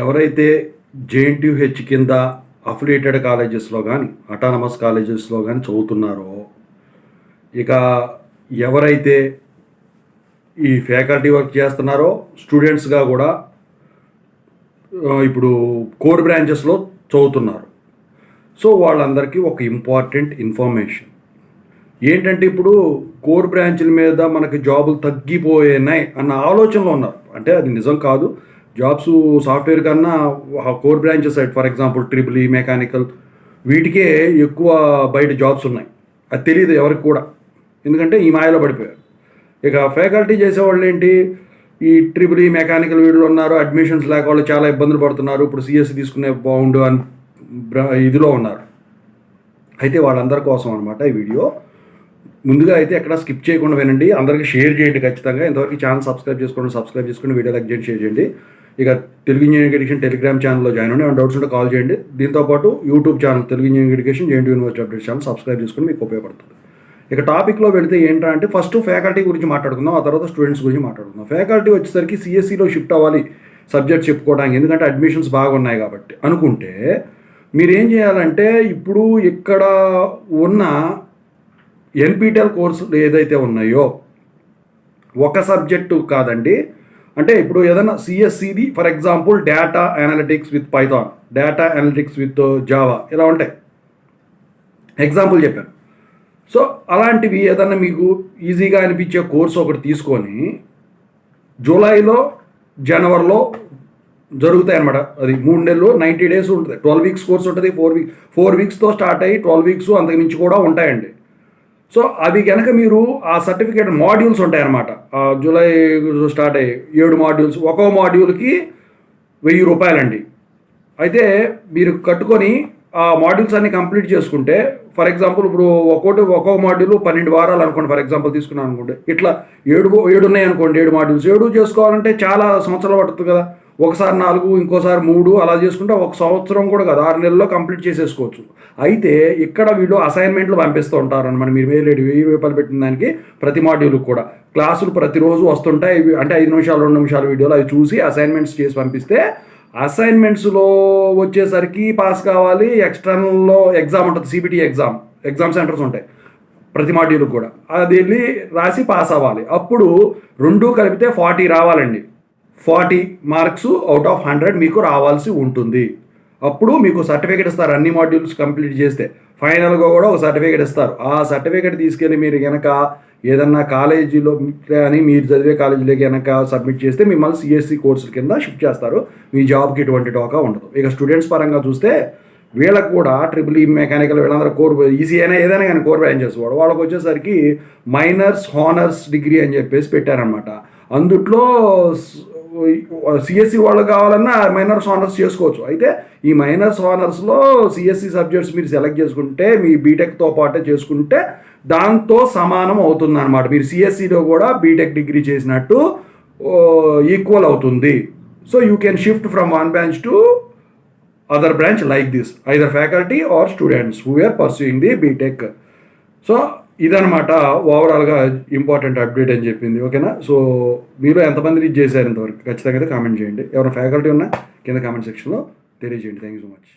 ఎవరైతే జేఎన్టీయూహెచ్ కింద అఫిలియేటెడ్ కాలేజెస్లో కానీ అటానమస్ కాలేజెస్లో కానీ చదువుతున్నారో, ఇక ఎవరైతే ఈ ఫ్యాకల్టీ వర్క్ చేస్తున్నారో స్టూడెంట్స్గా కూడా ఇప్పుడు కోర్ బ్రాంచెస్లో చదువుతున్నారు. సో వాళ్ళందరికీ ఒక ఇంపార్టెంట్ ఇన్ఫర్మేషన్ ఏంటంటే, ఇప్పుడు కోర్ బ్రాంచ్ల మీద మనకి జాబులు తగ్గిపోయినాయి అన్న ఆలోచనలో ఉన్నారు. అంటే అది నిజం కాదు. జాబ్స్ సాఫ్ట్వేర్ కన్నా core branches side, for example triple E, mechanical, వీటికే ఎక్కువ బయట జాబ్స్ ఉన్నాయి. అది తెలియదు ఎవరికి కూడా, ఎందుకంటే ఈ మాయలో పడిపోయారు. ఇక ఫ్యాకల్టీ చేసేవాళ్ళు ఏంటి, ఈ ట్రిపుల్ ఈ, మెకానికల్ వీళ్ళు ఉన్నారు, అడ్మిషన్స్ లేక వాళ్ళు చాలా ఇబ్బందులు పడుతున్నారు. ఇప్పుడు సిఎస్సి తీసుకునే బాగుండు అని ఇదిలో ఉన్నారు. అయితే వాళ్ళందరి కోసం అనమాట ఈ వీడియో. ముందుగా అయితే ఎక్కడ స్కిప్ చేయకుండా వినండి, అందరికీ షేర్ చేయండి ఖచ్చితంగా. ఇంతవరకు ఛానల్ సబ్స్క్రైబ్ చేసుకుని వీడియో లైక్ చేయండి, షేర్ చేయండి. ఇక తెలుగు ఇంజనీరింగ్ ఎడ్యుకేషన్ టెలిగ్రామ్ ఛానల్లో జాయిన్ అవ్వండి. ఏమైనా డౌట్స్ ఉంటే కాల్ చేయండి. దీంతోపాటు YouTube channel Telugu engineering education JNTU university update channel subscribe చేసుకుని మీకు ఉపయోగపడుతుంది. ఇక టాపిక్లో వెళితే ఏంటంటే, ఫస్ట్ ఫ్యాకల్టీ గురించి మాట్లాడుకుందాం, ఆ తర్వాత స్టూడెంట్స్ గురించి మాట్లాడుకుందాం. ఫ్యాకల్టీ వచ్చేసరికి సిఎస్సిలో షిఫ్ట్ అవ్వాలి సబ్జెక్ట్ చెప్పుకోవడానికి, ఎందుకంటే అడ్మిషన్స్ బాగున్నాయి కాబట్టి అనుకుంటే మీరు ఏం చేయాలంటే, ఇప్పుడు ఇక్కడ ఉన్న ఎన్పిటిఎల్ కోర్సులు ఏదైతే ఉన్నాయో ఒక సబ్జెక్టు కాదండి. అంటే ఇప్పుడు ఏదైనా సిఎస్సిది for example data analytics with Python, data analytics with Java, ఇలా ఉంటాయి. ఎగ్జాంపుల్ చెప్పాను. సో అలాంటివి ఏదన్నా మీకు ఈజీగా అనిపించే కోర్సు ఒకటి తీసుకొని జూలైలో జనవరిలో జరుగుతాయి అన్నమాట. అది 3 నెలలు 90 డేస్ ఉంటుంది. 12 వీక్స్ కోర్స్ ఉంటుంది. 4 వీక్స్తో స్టార్ట్ అయ్యి 12 వీక్స్ అంతకు మించి కూడా ఉంటాయండి. సో అవి కనుక మీరు ఆ సర్టిఫికేట్ మాడ్యూల్స్ ఉంటాయన్నమాట. జూలై స్టార్ట్ అయ్యి 7 మాడ్యూల్స్, ఒక్కో మాడ్యూల్కి 1000 రూపాయలండి. అయితే మీరు కట్టుకొని ఆ మాడ్యూల్స్ అన్ని కంప్లీట్ చేసుకుంటే, ఫర్ ఎగ్జాంపుల్ ఇప్పుడు ఒక్కో మాడ్యూల్ 12 వారాలు అనుకోండి, ఫర్ ఎగ్జాంపుల్ తీసుకున్నాను అనుకోండి. ఇట్లా 7 ఉన్నాయి అనుకోండి, 7 మాడ్యూల్స్. 7 చేసుకోవాలంటే చాలా సంవత్సరాలు పడుతుంది కదా. ఒకసారి 4, ఇంకోసారి 3 అలా చేసుకుంటే 1 సంవత్సరం కూడా కాదు, 6 నెలల్లో కంప్లీట్ చేసేసుకోవచ్చు. అయితే ఇక్కడ వీళ్ళు అసైన్మెంట్లు పంపిస్తూ ఉంటారు అనమాట. మీరు 1000 రూపాయలు పెట్టిన దానికి ప్రతి మాడ్యూల్కి కూడా క్లాసులు ప్రతిరోజు వస్తుంటాయి. అంటే 5 నిమిషాలు 2 నిమిషాల వీడియోలు అవి చూసి అసైన్మెంట్స్ చేసి పంపిస్తే, అసైన్మెంట్స్లో వచ్చేసరికి పాస్ కావాలి. ఎక్స్టర్నల్లో ఎగ్జామ్ ఉంటుంది, సిబిటి ఎగ్జామ్ సెంటర్స్ ఉంటాయి ప్రతి మాడ్యూల్కి కూడా. అది వెళ్ళి రాసి పాస్ అవ్వాలి. అప్పుడు 2 కలిపితే 40 రావాలండి. 40 మార్క్స్ అవుట్ ఆఫ్ 100 మీకు రావాల్సి ఉంటుంది. అప్పుడు మీకు సర్టిఫికేట్ ఇస్తారు. అన్ని మాడ్యూల్స్ కంప్లీట్ చేస్తే ఫైనల్గా కూడా ఒక సర్టిఫికేట్ ఇస్తారు. ఆ సర్టిఫికేట్ తీసుకెళ్ళి మీరు కనుక ఏదన్నా కాలేజీలో కానీ మీరు చదివే కాలేజీలోకి కనుక సబ్మిట్ చేస్తే మిమ్మల్ని సిఎస్సి కోర్సుల కింద షిఫ్ట్ చేస్తారు. మీ జాబ్కి ఎటువంటి టోకా ఉండదు. ఇక స్టూడెంట్స్ పరంగా చూస్తే వీళ్ళకి కూడా ట్రిపుల్ ఈ, మెకానికల్, వీళ్ళందరూ కోర్ ఈసీ అయినా ఏదైనా కానీ కోర్ బ్రాంచెస్ వాళ్ళకి వచ్చేసరికి మైనర్స్ హానర్స్ డిగ్రీ అని చెప్పేసి పెట్టారనమాట. అందుట్లో సిఎస్సి వాళ్ళు కావాలన్నా మైనర్స్ ఆనర్స్ చేసుకోవచ్చు. అయితే ఈ మైనర్స్ ఆనర్స్లో సిఎస్సి సబ్జెక్ట్స్ మీరు సెలెక్ట్ చేసుకుంటే, మీ బీటెక్తో పాటే చేసుకుంటే దాంతో సమానం అవుతుంది అనమాట. మీరు సిఎస్సిలో కూడా బీటెక్ డిగ్రీ చేసినట్టు ఈక్వల్ అవుతుంది. So you can shift from one branch to other branch like this, either faculty or students who are pursuing the BTech. So ఇదనమాట ఓవరాల్గా ఇంపార్టెంట్ అప్డేట్ అని చెప్పింది. ఓకేనా? సో మీరు ఎంతమంది రీచ్ చేశారు ఇంతవరకు ఖచ్చితంగా అయితే కామెంట్ చేయండి. ఎవరైనా ఫ్యాకల్టీ ఉన్నా కింద కామెంట్ సెక్షన్లో తెలియజేయండి. Thank you so much.